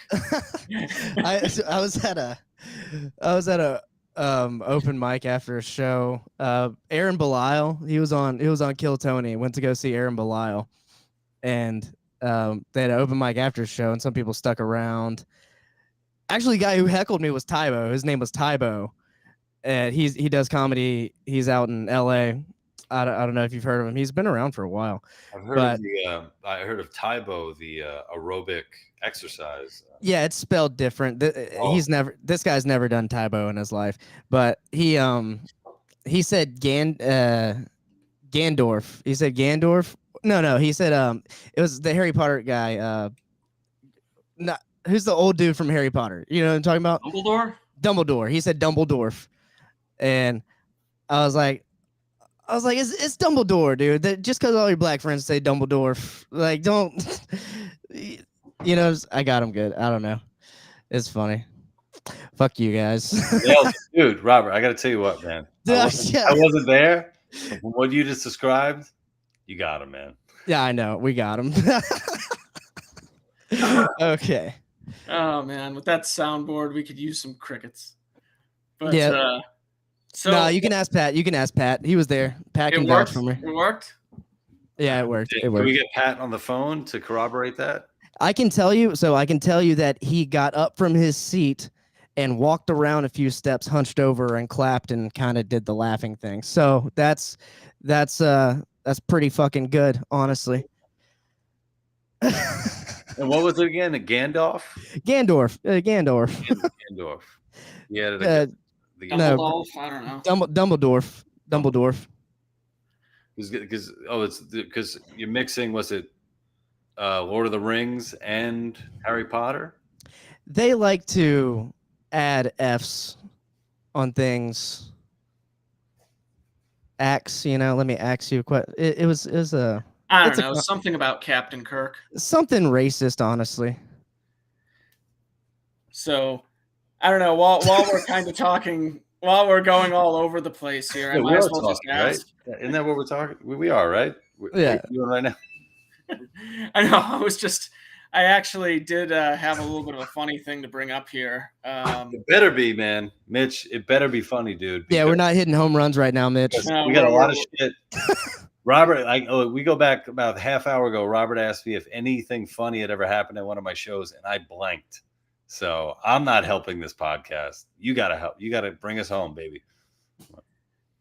I was at a open mic after a show. Aaron Belial, he was on Kill Tony. Went to go see Aaron Belial, and they had an open mic after a show, and some people stuck around. Actually, the guy who heckled me was Tybo. His name was Tybo, and he does comedy. He's out in L.A. I don't know if you've heard of him. He's been around for a while. I've heard I heard of Tybo, the aerobic exercise. Yeah, it's spelled different. This guy's never done Tybo in his life, but he said Gandorf. He said Gandorf. No, he said it was the Harry Potter guy. not who's the old dude from Harry Potter? You know what I'm talking about? Dumbledore? Dumbledore. He said Dumbledore, and I was like, it's Dumbledore, dude. That just because all your black friends say Dumbledore, like, don't, you know, I got him good. I don't know. It's funny. Fuck you guys. Dude, Robert, I got to tell you what, man. I wasn't there. But from what you just described, you got him, man. Yeah, I know. We got him. Okay. Oh man, with that soundboard, we could use some crickets. But Yeah. so No, you can ask Pat. You can ask Pat. He was there. Pat can it vouch worked. for me. It worked. Yeah, it worked. It Can worked. we get Pat on the phone to corroborate that? I can tell you. So I can tell you that he got up from his seat and walked around a few steps, hunched over, and clapped and kind of did the laughing thing. So that's pretty fucking good, honestly. And what was it again? A Gandalf? Gandorf. Gandorf. Yeah. No. Dumbledore? I don't know. Dumbledore. Because you're mixing, was it Lord of the Rings and Harry Potter? They like to add F's on things. Axe, let me ask you a question. It was a I don't know, something about Captain Kirk. Something racist, honestly. So, I don't know. While we're kind of talking, while we're going all over the place here, I might as well just ask. Right? Isn't that what we're talking? We are, right? Yeah. What are you doing right now? I know. I actually did have a little bit of a funny thing to bring up here. It better be, man. Mitch, it better be funny, dude. Yeah, we're not hitting home runs right now, Mitch. We got a lot of shit. Robert, we go back about a half hour ago. Robert asked me if anything funny had ever happened at one of my shows, and I blanked. So I'm not helping this podcast. You got to help. You got to bring us home, baby.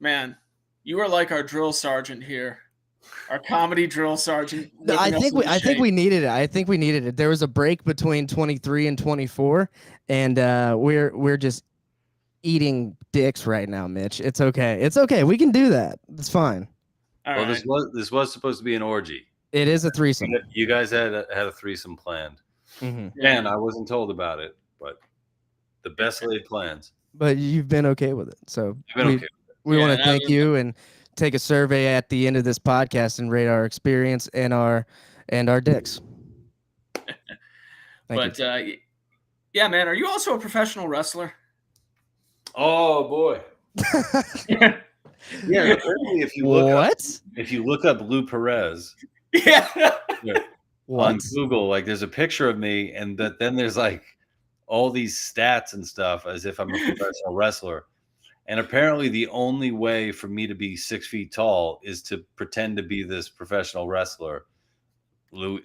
Man, you are like our drill sergeant here. Our comedy drill sergeant. I think we needed it. I think we needed it. There was a break between 23 and 24, and we're just eating dicks right now, Mitch. It's okay. It's okay. We can do that. It's fine. All right. This was supposed to be an orgy. It is a threesome. You guys had a threesome planned. Mm-hmm. Man, I wasn't told about it, but the best laid plans. But you've been okay with it, so we want to thank you and take a survey at the end of this podcast and rate our experience and our dicks. But yeah, man, are you also a professional wrestler? Oh boy. Yeah, apparently if you look up Lou Perez, on Google, like there's a picture of me, and then there's like all these stats and stuff as if I'm a professional wrestler. And apparently the only way for me to be 6 feet tall is to pretend to be this professional wrestler, Lou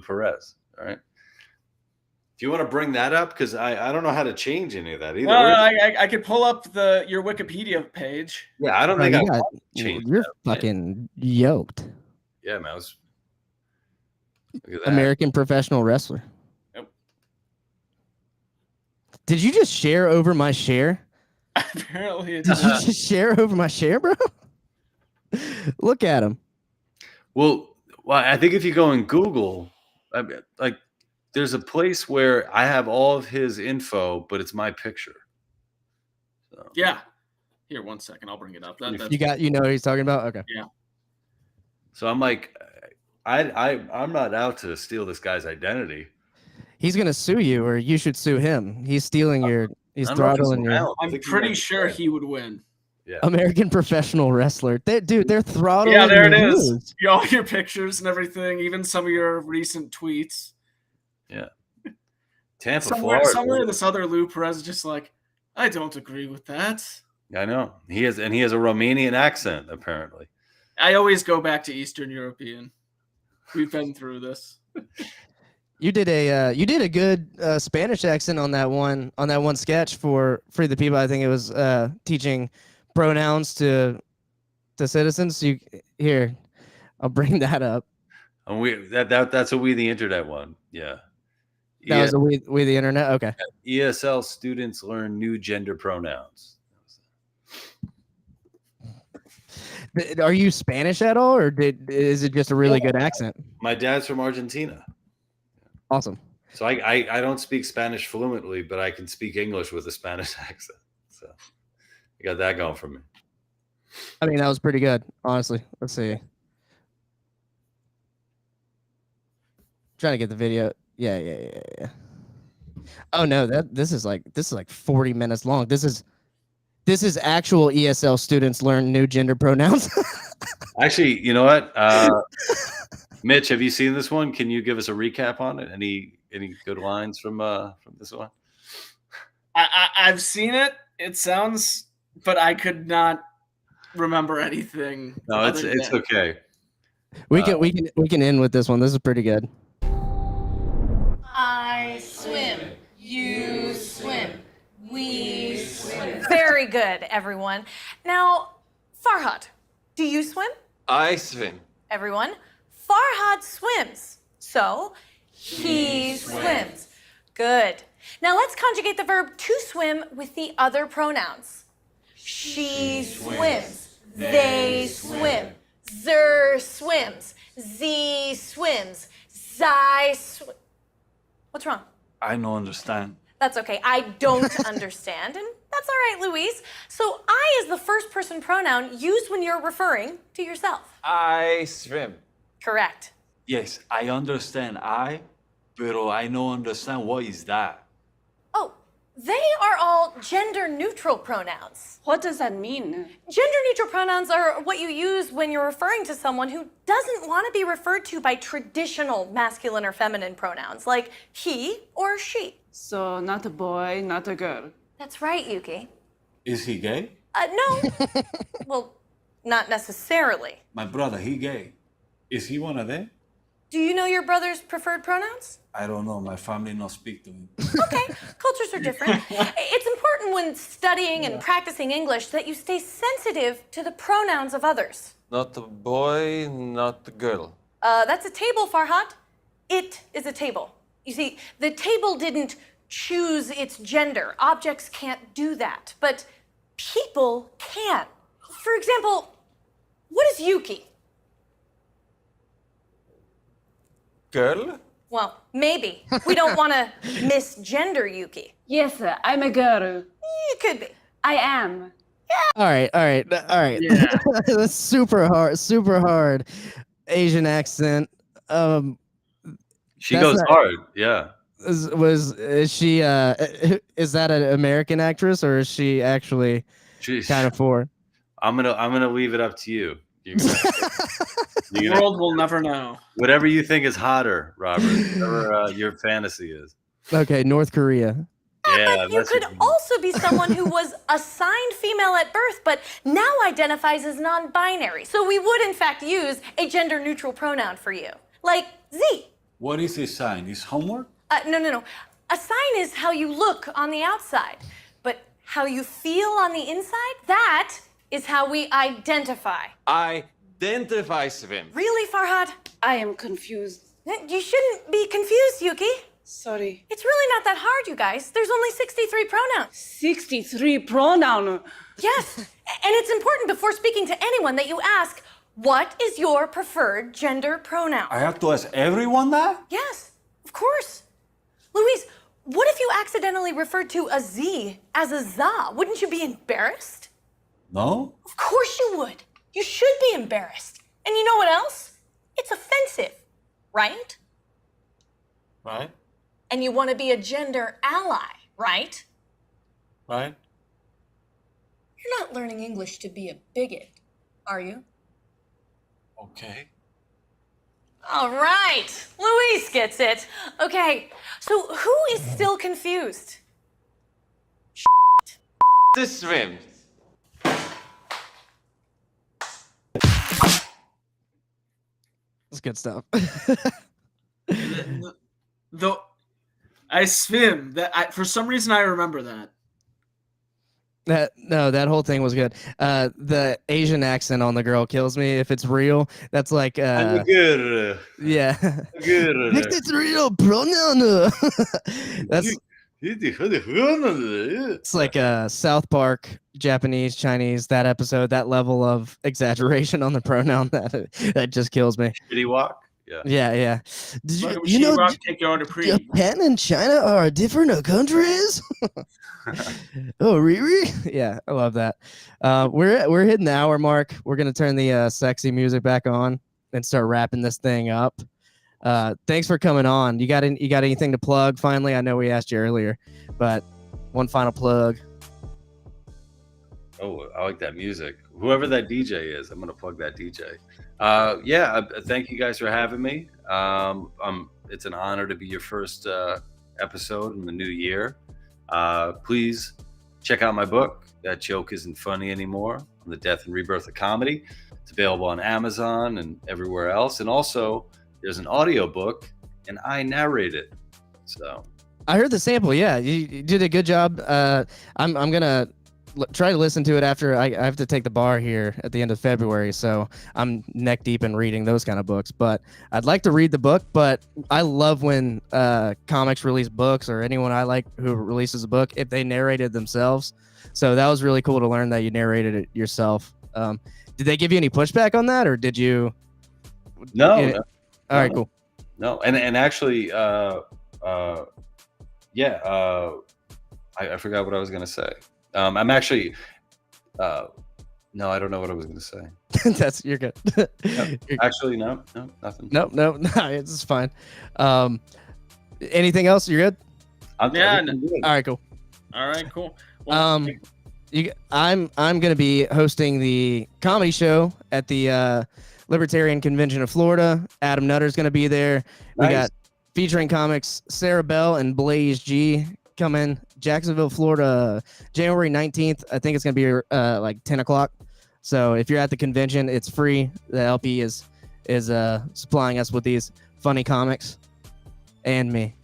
Perez. All right. Do you want to bring that up? Because I don't know how to change any of that either. I could pull up your Wikipedia page. Yeah, I don't think I want to change. You're fucking yoked. Yeah, man. Look at that. American professional wrestler. Yep. Did you just share over my share? Apparently it Did you just share over my share, bro? Look at him. Well, I think if you go in Google, there's a place where I have all of his info, but it's my picture. So. Yeah. Here, 1 second. I'll bring it up. You know what he's talking about? Okay. Yeah. So I'm like, I'm not out to steal this guy's identity. He's gonna sue you, or you should sue him. He's stealing he's throttling your. I'm pretty sure he would win. Yeah. American professional wrestler. They're throttling. Yeah, there it is. All your pictures and everything, even some of your recent tweets. Yeah. Tampa, Florida. Somewhere this other Lou Perez is just like, I don't agree with that. I know. He has a Romanian accent, apparently. I always go back to Eastern European. We've been through this. You did a good Spanish accent on that one sketch for Free the People. I think it was teaching pronouns to citizens. I'll bring that up. And that's a We the Internet one. Yeah. That was a We the Internet. Okay. ESL students learn new gender pronouns. Are you Spanish at all, or is it just a really good accent? My dad's from Argentina. Awesome. So I don't speak Spanish fluently, but I can speak English with a Spanish accent. So I got that going for me. I mean, that was pretty good, honestly. Let's see. Trying to get the video. Yeah. Oh no, this is like 40 minutes long. This is actual ESL students learn new gender pronouns. Actually, you know what? Mitch, have you seen this one? Can you give us a recap on it? Any good lines from this one? I've seen it. It sounds, but I could not remember anything. No, it's okay. We can end with this one. This is pretty good. I swim. You swim. We swim. Very good, everyone. Now, Farhad, do you swim? I swim. Everyone, Farhad swims. So, he swims. Good. Now let's conjugate the verb to swim with the other pronouns. She swims. They swim. Zer swims. Z swims. Zai swims. What's wrong? I don't understand. That's okay. I don't understand, and that's all right, Louise. So I is the first person pronoun used when you're referring to yourself. I swim. Correct. Yes, I understand pero I don't understand what is that. Oh, they are all gender-neutral pronouns. What does that mean? Gender-neutral pronouns are what you use when you're referring to someone who doesn't want to be referred to by traditional masculine or feminine pronouns, like he or she. So not a boy, not a girl. That's right, Yuki. Is he gay? No. Well, not necessarily. My brother, he gay. Is he one of them? Do you know your brother's preferred pronouns? I don't know. My family not speak to him. Okay, cultures are different. It's important when studying and practicing English that you stay sensitive to the pronouns of others. Not a boy, not a girl. That's a table, Farhad. It is a table. You see, the table didn't choose its gender. Objects can't do that, but people can. For example, what is Yuki? Girl? Well, maybe. We don't want to misgender Yuki. Yes, I'm a girl. It could be. I am. All right. Yeah. That's super hard. Asian accent. She That's goes not- hard. Yeah. Is she is that an American actress or is she actually Jeez. kind of foreign? I'm gonna leave it up to you. The world will never know. Whatever you think is hotter, Robert. Whatever your fantasy is. Okay, North Korea. Yeah, But you could also be someone who was assigned female at birth, but now identifies as non-binary. So we would, in fact, use a gender-neutral pronoun for you, like Z. What is his sign? His homework? No. A sign is how you look on the outside, but how you feel on the inside, that is how we identify. Identify swim. Really, Farhad? I am confused. You shouldn't be confused, Yuki. Sorry. It's really not that hard, you guys. There's only 63 pronouns. 63 pronoun. Yes, and it's important before speaking to anyone that you ask, what is your preferred gender pronoun? I have to ask everyone that? Yes, of course. Louise, what if you accidentally referred to a Z as a za? Wouldn't you be embarrassed? No? Of course you would. You should be embarrassed. And you know what else? It's offensive, right? Right? And you want to be a gender ally, right? Right? You're not learning English to be a bigot, are you? Okay. All right, Louise gets it. Okay, so who is still confused? To swim. That's good stuff. Though I swim. For some reason I remember that. That whole thing was good. The Asian accent on the girl kills me. If it's real, that's like Good. yeah. Good. If it's real pronoun. That's it's like South Park, Japanese, Chinese, that episode, that level of exaggeration on the pronoun that just kills me. Shitty walk. Yeah. Yeah. Did Look at you know Rock take your Dupree. Japan and China are different countries? Oh, Riri? Yeah, I love that. We're hitting the hour mark. We're gonna turn the sexy music back on and start wrapping this thing up. Thanks for coming on. You got anything to plug? Finally, I know we asked you earlier, but one final plug. Oh, I like that music. Whoever that DJ is, I'm gonna plug that DJ. Thank you guys for having me. It's an honor to be your first episode in the new year. Please check out my book, That Joke Isn't Funny Anymore, on the death and rebirth of comedy. It's available on Amazon and everywhere else. And also, there's an audio book, and I narrate it. So I heard the sample. Yeah, you did a good job. I'm gonna try to listen to it after I have to take the bar here at the end of February, so I'm neck deep in reading those kind of books. But I'd like to read the book. But I love when comics release books, or anyone I like who releases a book, if they narrate it themselves. So that was really cool to learn that you narrated it yourself. Did they give you any pushback on that, or did you? No. All right, cool. No, and actually, I forgot what I was gonna say. I'm actually, no, I don't know what I was gonna say. You're good. Actually, no, nothing. No, it's fine. Anything else? You're good. I'm good. All right, cool. All right, cool. Well, I'm gonna be hosting the comedy show at the Libertarian Convention of Florida. Adam Nutter's gonna be there. Nice. We got featuring comics Sarah Bell and Blaze G coming. Jacksonville, Florida, January 19th. I think it's gonna be like 10 o'clock. So if you're at the convention, it's free. The LP is supplying us with these funny comics and me.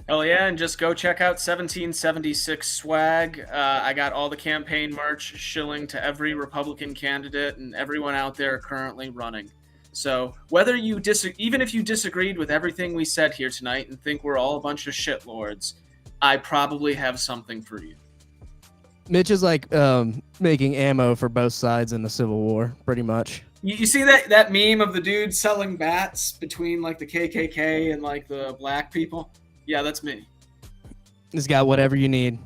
hell yeah, and just go check out 1776 swag. I got all the campaign merch shilling to every Republican candidate and everyone out there currently running. So whether you even if you disagreed with everything we said here tonight and think we're all a bunch of shitlords, I probably have something for you. Mitch is like making ammo for both sides in the Civil War, pretty much. You see that meme of the dude selling bats between like the KKK and like the black people? Yeah, that's me. He's got whatever you need.